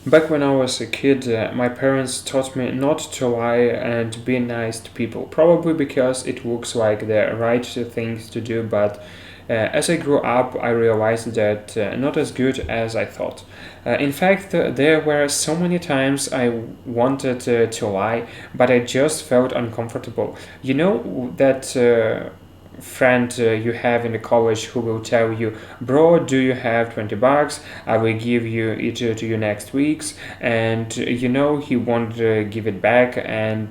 Back when I was a kid, my parents taught me not to lie and be nice to people, probably because it looks like the right thing to do, but as I grew up, I realized that not as good as I thought. In fact, there were so many times I wanted to lie, but I just felt uncomfortable. You know that friend you have in the college who will tell you, bro, do you have $20? I will give you it to you next weeks, and he won't give it back. And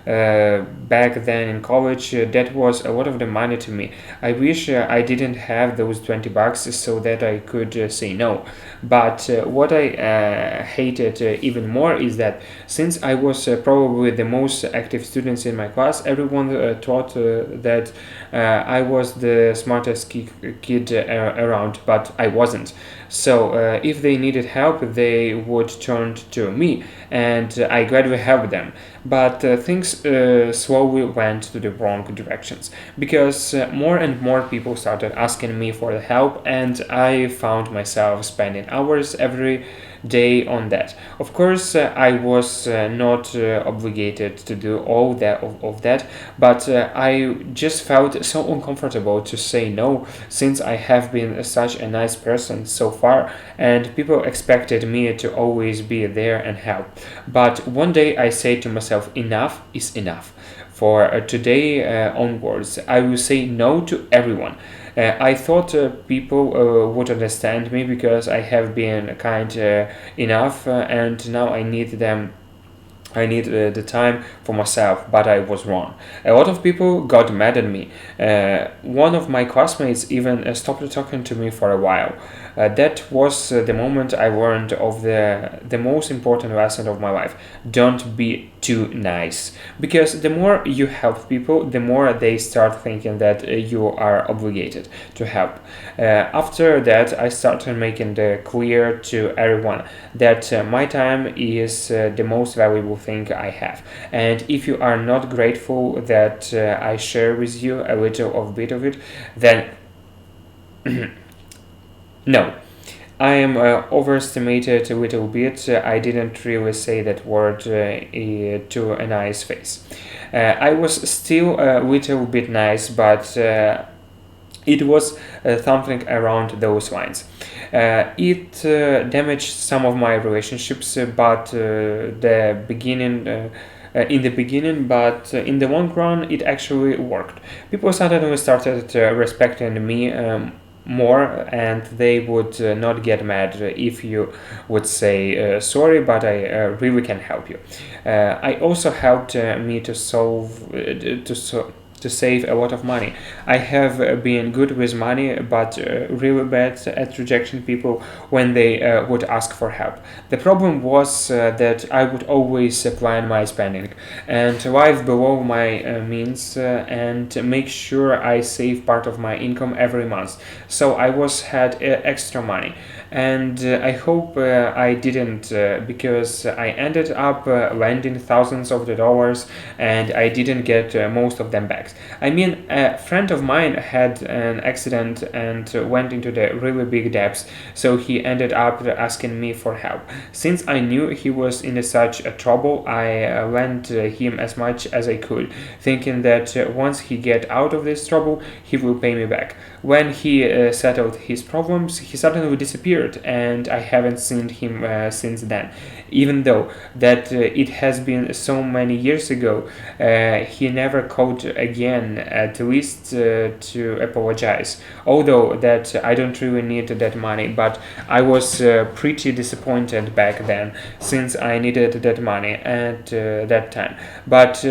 back then in college, that was a lot of the money to me. I wish I didn't have those $20 so that I could say no. But what I hated even more is that since I was probably the most active student in my class, everyone thought that I was the smartest kid around, but I wasn't. So if they needed help, they would turn to me, and I gladly helped them. But things slowly went to the wrong directions because more and more people started asking me for the help, and I found myself spending hours every day on that. Of course, I was not obligated to do all of that, but I just felt so uncomfortable to say no since I have been such a nice person so far, and people expected me to always be there and help. But one day I said to myself, enough is enough. For today onwards, I will say no to everyone. I thought people would understand me because I have been kind enough, and now I need the time for myself, but I was wrong. A lot of people got mad at me. One of my classmates even stopped talking to me for a while. That was the moment I learned of the most important lesson of my life. Don't be too nice. Because the more you help people, the more they start thinking that you are obligated to help. After that, I started making it clear to everyone that my time is the most valuable thing I have. And if you are not grateful that I share with you a little of bit of it, then no. I am overestimated a little bit. I didn't really say that word to a nice face. I was still a little bit nice, but it was something around those lines. It damaged some of my relationships, but the beginning. In the beginning, but in the long run, it actually worked. People suddenly started respecting me more, and they would not get mad if you would say sorry, but I really can help you. I also helped me to to save a lot of money. I have been good with money, but really bad at rejecting people when they would ask for help. The problem was that I would always plan my spending and live below my means and make sure I save part of my income every month. So I was had extra money, and I hope I didn't because I ended up lending thousands of the dollars and I didn't get most of them back. I mean, a friend of mine had an accident and went into the really big debts, so he ended up asking me for help. Since I knew he was in such a trouble, I lent him as much as I could, thinking that once he get out of this trouble, he will pay me back. When he settled his problems, he suddenly disappeared, and I haven't seen him since then. Even though that it has been so many years ago, he never called again, at least to apologize. Although that I don't really need that money, but I was pretty disappointed back then, since I needed that money at that time. But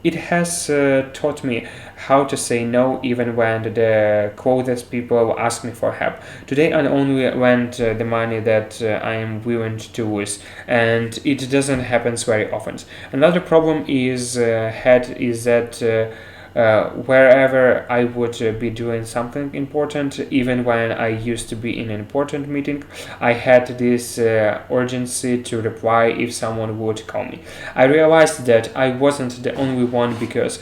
it has taught me how to say no even when the closest people ask me for help. Today I only lend the money that I am willing to lose, and it doesn't happen very often. Another problem is that wherever I would be doing something important, even when I used to be in an important meeting, I had this urgency to reply if someone would call me. I realized that I wasn't the only one because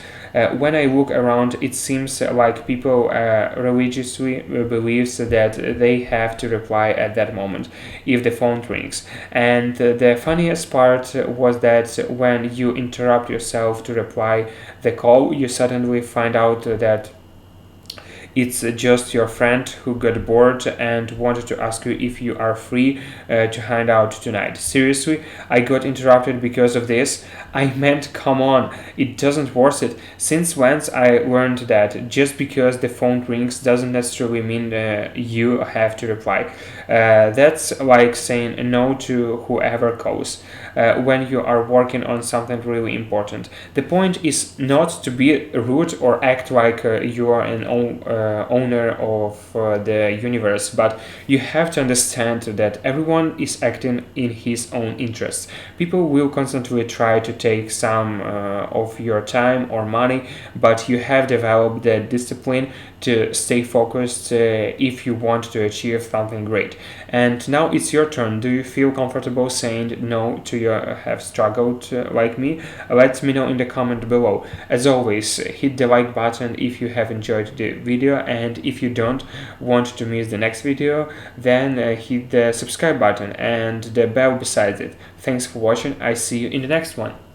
When I look around, it seems like people religiously believes that they have to reply at that moment if the phone rings. And the funniest part was that when you interrupt yourself to reply the call, you suddenly find out that it's just your friend who got bored and wanted to ask you if you are free to hang out tonight. Seriously, I got interrupted because of this. I meant, come on, it doesn't worth it. Since once I learned that just because the phone rings doesn't necessarily mean you have to reply. That's like saying no to whoever calls when you are working on something really important. The point is not to be rude or act like you are an owner of the universe, but you have to understand that everyone is acting in his own interests. People will constantly try to take some of your time or money, but you have developed the discipline to stay focused if you want to achieve something great. And now it's your turn. Do you feel comfortable saying no to your have struggled like me? Let me know in the comment below. As always, hit the like button if you have enjoyed the video, and if you don't want to miss the next video, then hit the subscribe button and the bell beside it. Thanks for watching. I see you in the next one.